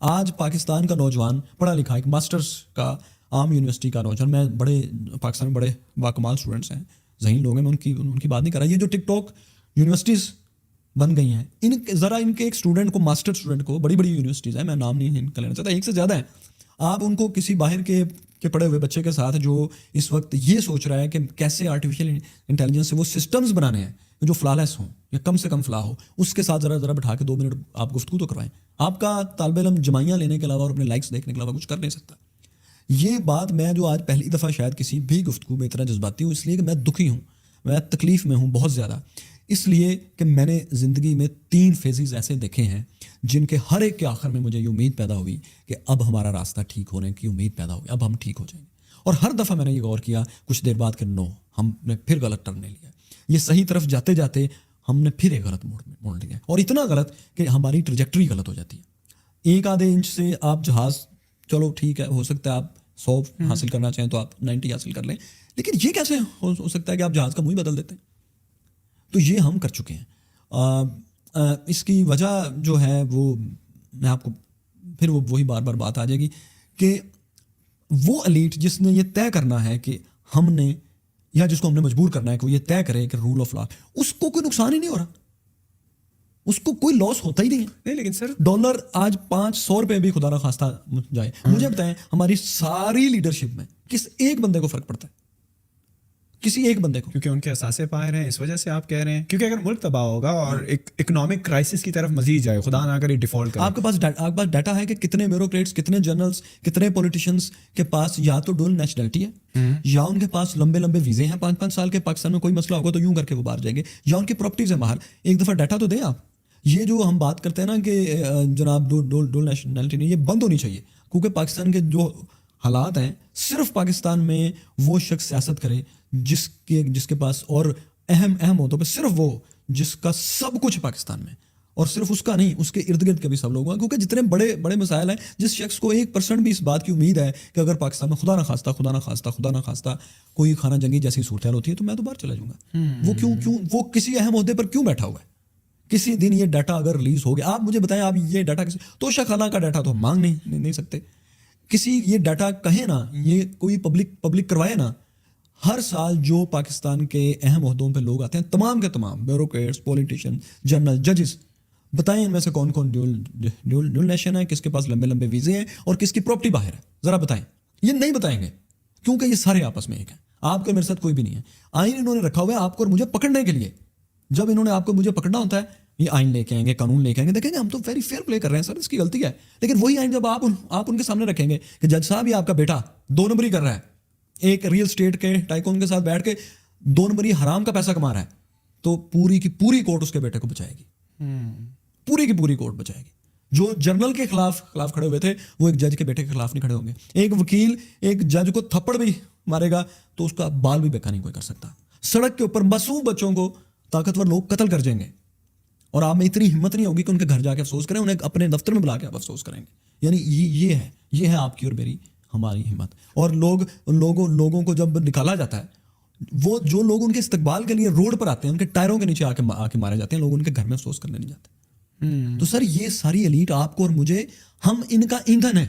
آج پاکستان کا نوجوان پڑھا لکھا ایک ماسٹرز کا عام یونیورسٹی کا نوجوان، میں بڑے پاکستان میں بڑے باکمال اسٹوڈنٹس ہیں، ذہین لوگ ہیں، میں ان کی بات نہیں کر رہا. یہ جو ٹک ٹاک یونیورسٹیز بن گئی ہیں، ان کے ایک اسٹوڈنٹ کو، ماسٹر اسٹوڈنٹ کو، بڑی یونیورسٹیز ہیں، میں نام نہیں لینا چاہتا، ایک سے زیادہ ہیں. آپ ان کو کسی باہر کے پڑھے ہوئے بچے کے ساتھ جو اس وقت یہ سوچ رہا ہے کہ کیسے آرٹیفیشیل انٹیلیجنس سے وہ سسٹمز بنانے ہیں جو فلالیس ہوں یا کم سے کم فلاح ہو، اس کے ساتھ ذرا بٹھا کے 2 منٹ آپ گفتگو تو کروائیں. آپ کا طالب علم جمائیاں لینے کے علاوہ اور اپنے لائکس دیکھنے کے علاوہ کچھ کر نہیں سکتا. یہ بات میں جو آج پہلی دفعہ شاید کسی بھی گفتگو میں اتنا جذباتی ہوں، اس لیے کہ میں دکھی ہوں، میں تکلیف میں ہوں بہت زیادہ، اس لیے کہ میں نے زندگی میں 3 فیزز ایسے دیکھے ہیں جن کے ہر ایک کے آخر میں مجھے یہ امید پیدا ہوئی کہ اب ہمارا راستہ ٹھیک ہونے کی امید پیدا ہوئی، اب ہم ٹھیک ہو جائیں گے. اور ہر دفعہ میں نے یہ غور کیا کچھ دیر بعد کہ نو، ہم نے پھر غلط ٹرن لے لیا، یہ صحیح طرف جاتے جاتے ہم نے پھر ایک غلط موڑ لیا، اور اتنا غلط کہ ہماری ٹریجیکٹری غلط ہو جاتی ہے. 1 آدھے انچ سے آپ جہاز، چلو ٹھیک ہے، ہو سکتا ہے آپ 100 حاصل کرنا چاہیں تو آپ 90 حاصل کر لیں، لیکن یہ کیسے ہو سکتا ہے کہ آپ جہاز کا منہ بدل دیتے ہیں؟ تو یہ ہم کر چکے ہیں. اس کی وجہ جو ہے وہ میں آپ کو پھر وہی بار بار بات آ جائے گی کہ وہ ایلیٹ جس نے یہ طے کرنا ہے کہ ہم نے، یا جس کو ہم نے مجبور کرنا ہے کہ وہ یہ طے کرے کہ رول آف لا، اس کو کوئی نقصان ہی نہیں ہو رہا، اس کو کوئی لاس ہوتا ہی نہیں ہے. نہیں لیکن سر ڈالر آج 500 روپے بھی خدا نخواستہ جائے، مجھے بتائیں ہماری ساری لیڈرشپ میں کس ایک بندے کو فرق پڑتا ہے؟ کسی ایک بندے کو. کیونکہ ان کے اثاثے پائے رہے ہیں، اس وجہ سے آپ کہہ رہے ہیں. کیونکہ اگر ملک تباہ ہوگا اور ایک اکنامک کرائسس کی طرف مزید جائے، خدا نہ کرے ڈیفالٹ کرے. آپ کے پاس ڈیٹا ہے کہ کتنے بیوروکریٹس، کتنے جنرلز، کتنے پولیٹیشینس کے پاس یا تو ڈول نیشنلٹی ہے، یا ان کے پاس لمبے ویزے ہیں 5-5 سال کے، پاکستان میں کوئی مسئلہ ہوگا تو یوں کر کے وہ باہر جائیں گے، یا ان کی پراپرٹیز ہیں باہر. ایک دفعہ ڈیٹا تو دیں آپ. یہ جو ہم بات کرتے ہیں نا کہ جناب ڈول نیشنلٹی نہیں، یہ بند ہونی چاہیے، کیونکہ پاکستان کے جو حالات ہیں، صرف پاکستان میں وہ شخص سیاست کرے جس کے پاس، اور اہم عہدوں پہ صرف وہ جس کا سب کچھ پاکستان میں، اور صرف اس کا نہیں، اس کے ارد گرد کے بھی سب لوگ ہیں. کیونکہ جتنے بڑے مسائل ہیں، جس شخص کو 1% بھی اس بات کی امید ہے کہ اگر پاکستان میں خدا نہ خواستہ کوئی خانہ جنگی جیسی صورتحال ہوتی ہے تو میں تو باہر چلا جاؤں گا. وہ کسی اہم عہدے پر کیوں بیٹھا ہوا ہے؟ کسی دن یہ ڈیٹا اگر ریلیز ہو گیا، آپ مجھے بتائیں، آپ یہ ڈیٹا توشہ خانہ کا ڈیٹا تو ہم مانگ نہیں سکتے. کسی یہ ڈیٹا کہیں نا، یہ کوئی پبلک کروائے نا. ہر سال جو پاکستان کے اہم عہدوں پہ لوگ آتے ہیں، تمام کے تمام بیوروکریٹس، پولیٹیشین، جنرل، ججز، بتائیں ان میں سے کون ڈیول نیشن ہے، کس کے پاس لمبے ویزے ہیں، اور کس کی پراپرٹی باہر ہے؟ ذرا بتائیں. یہ نہیں بتائیں گے کیونکہ یہ سارے آپس میں ایک ہیں. آپ کے میرے ساتھ کوئی بھی نہیں ہے. آئین انہوں نے رکھا ہوا ہے آپ کو اور مجھے پکڑنے کے لیے. جب انہوں نے آپ کو مجھے پکڑنا ہوتا ہے، یہ آئین لے کے آئیں گے، قانون لے کے آئیں گے، دیکھیں گے ہم تو ویری فیئر پلے کر رہے ہیں سر، اس کی غلطی ہے. لیکن وہی آئین جب آپ ان کے سامنے رکھیں گے کہ جج صاحب یہ آپ کا بیٹا 2 نمبری کر رہا ہے، ایک ریل اسٹیٹ کے ٹائکون کے ساتھ بیٹھ کے 2 نمبری حرام کا پیسہ کما رہا ہے، تو پوری کی پوری کورٹ اس کے بیٹے کو بچائے گی. پوری کی پوری کورٹ بچائے گی. جو جنرل کے خلاف کھڑے ہوئے تھے، وہ ایک جج کے بیٹے کے خلاف نہیں کھڑے ہوں گے. ایک وکیل ایک جج کو تھپڑ بھی مارے گا تو اس کا بال بھی بیکا نہیں کوئی کر سکتا. سڑک کے اوپر معصوم بچوں کو طاقتور لوگ قتل کر جائیں گے، اور آپ میں اتنی ہمت نہیں ہوگی کہ ان کے گھر جا کے افسوس کریں، انہیں اپنے دفتر میں بلا کے آپ افسوس کریں گے. یعنی یہ ہے آپ کی اور میری، ہماری ہمت. اور لوگوں کو جب نکالا جاتا ہے، وہ جو لوگ ان کے استقبال کے لیے روڈ پر آتے ہیں، ان کے ٹائروں کے نیچے آ کے مارے جاتے ہیں، لوگ ان کے گھر میں افسوس کرنے نہیں جاتے. تو سر یہ ساری ایلیٹ آپ کو اور مجھے، ہم ان کا ایندھن ہے.